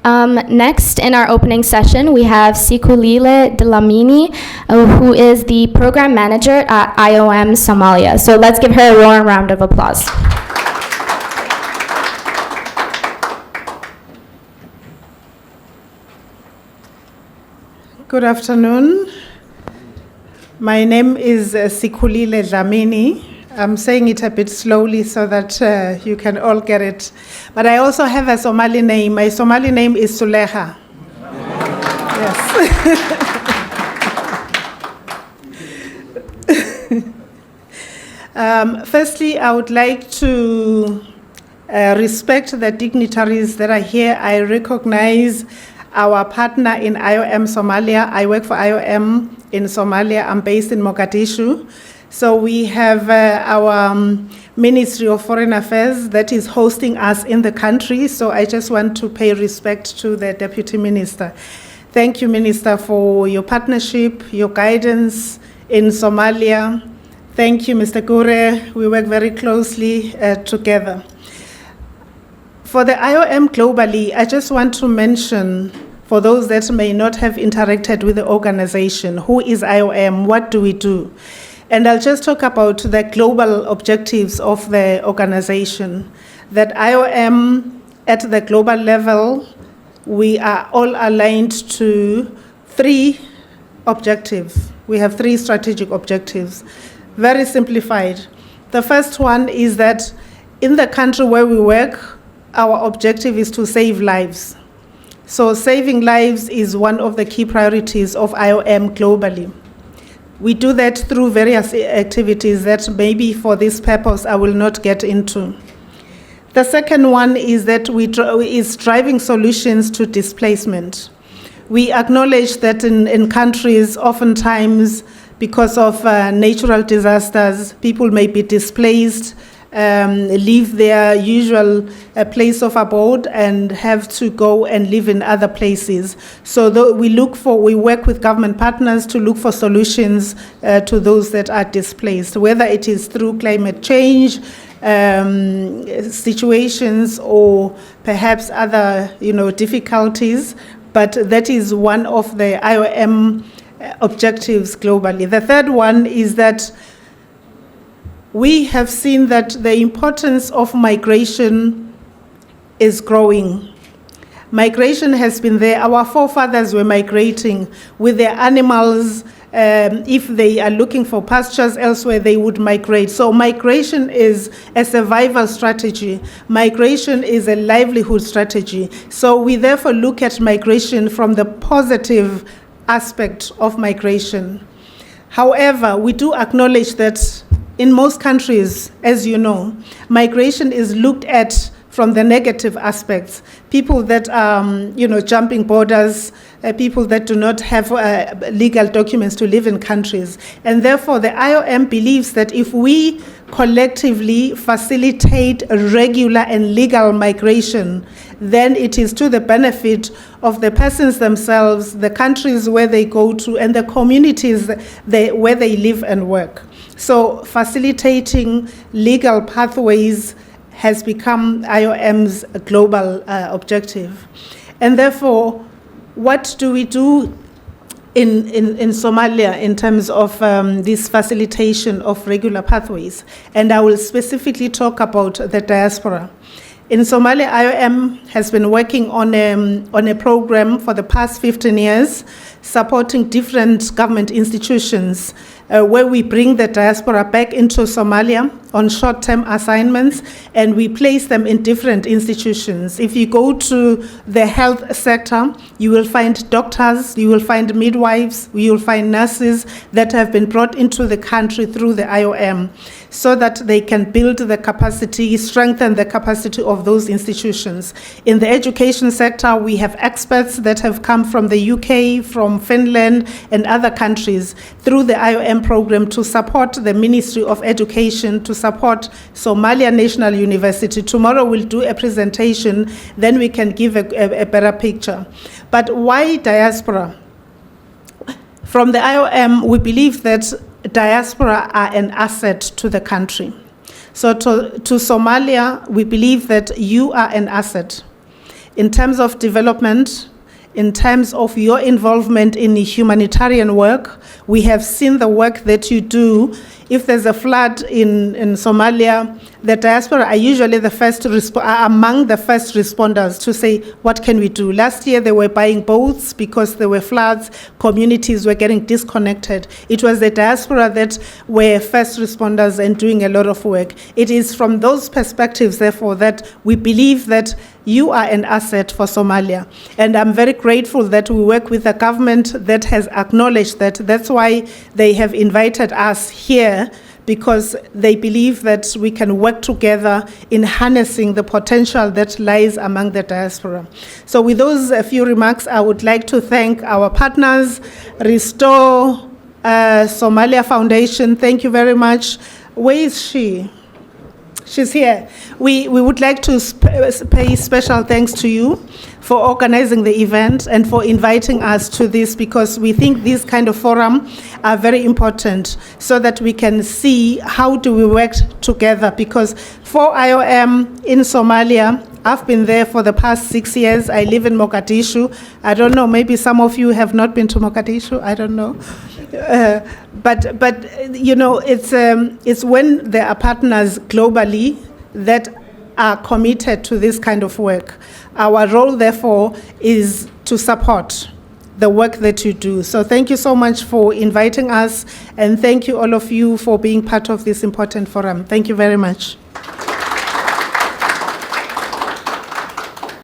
Next, in our opening session, we have Sikhilile Dhalamini, who is the program manager at IOM Somalia. So let's give her a warm round of applause. Good afternoon. My name is Sikhilile Dhalamini. I'm saying it a bit slowly so that you can all get it. But I also have a Somali name. My Somali name is Suleha. Yes. Firstly, I would like to respect the dignitaries that are here. I recognize our partner in IOM Somalia. I work for IOM in Somalia. I'm based in Mogadishu. So we have our Ministry of Foreign Affairs that is hosting us in the country. So I just want to pay respect to the Deputy Minister. Thank you, Minister, for your partnership, your guidance in Somalia. Thank you, Mr. Gure. We work very closely together. For the IOM globally, I just want to mention, for those that may not have interacted with the organization, who is IOM? What do we do? And I'll just talk about the global objectives of the organization. That IOM, at the global level, we are all aligned to 3 objectives. We have 3 strategic objectives, very simplified. The first one is that in the country where we work, our objective is to save lives. So saving lives is one of the key priorities of IOM globally. We do that through various activities that maybe for this purpose I will not get into. The second one is that is driving solutions to displacement. We acknowledge that in countries, oftentimes because of natural disasters, people may be displaced, leave their usual place of abode and have to go and live in other places. So we work with government partners to look for solutions to those that are displaced, whether it is through climate change situations or perhaps other difficulties. But that is one of the IOM objectives globally. The third one is that we have seen that the importance of migration is growing. Migration has been there. Our forefathers were migrating with their animals. If they are looking for pastures elsewhere, they would migrate. So migration is a survival strategy. Migration is a livelihood strategy. So we therefore look at migration from the positive aspect of migration. However, we do acknowledge that in most countries, as you know, migration is looked at from the negative aspects. People that are, jumping borders, people that do not have legal documents to live in countries. And therefore, the IOM believes that if we collectively facilitate regular and legal migration, then it is to the benefit of the persons themselves, the countries where they go to, and the communities where they live and work. So facilitating legal pathways has become IOM's global objective. And therefore, what do we do in Somalia in terms of this facilitation of regular pathways? And I will specifically talk about the diaspora. In Somalia, IOM has been working on a program for the past 15 years, supporting different government institutions where we bring the diaspora back into Somalia on short-term assignments, and we place them in different institutions. If you go to the health sector, you will find doctors, you will find midwives, you will find nurses that have been brought into the country through the IOM so that they can build the capacity, strengthen the capacity of those institutions. In the education sector, we have experts that have come from the UK, from Finland, and other countries through the IOM program to support the Ministry of Education, to support Somalia National University. Tomorrow we'll do a presentation, then we can give a better picture. But why diaspora? From the IOM, we believe that diaspora are an asset to the country. So to Somalia, we believe that you are an asset. in terms of development, in terms of your involvement in humanitarian work. We have seen the work that you do. If there's a flood in Somalia, the diaspora are usually are among the first responders to say, what can we do? Last year, they were buying boats because there were floods, communities were getting disconnected. It was the diaspora that were first responders and doing a lot of work. It is from those perspectives, therefore, that we believe that you are an asset for Somalia. And I'm very grateful that we work with a government that has acknowledged that. That's why they have invited us here, because they believe that we can work together in harnessing the potential that lies among the diaspora. So with those few remarks, I would like to thank our partners, Restore Somalia Foundation. Thank you very much. Where is she? She's here. We would like to pay special thanks to you for organizing the event and for inviting us to this, because we think these kind of forums are very important so that we can see how do we work together. Because for IOM in Somalia, I've been there for the past 6 years. I live in Mogadishu. I don't know, maybe some of you have not been to Mogadishu. I don't know. But you know, it's when there are partners globally that are committed to this kind of work. Our role, therefore, is to support the work that you do. So thank you so much for inviting us, and thank you all of you for being part of this important forum. Thank you very much.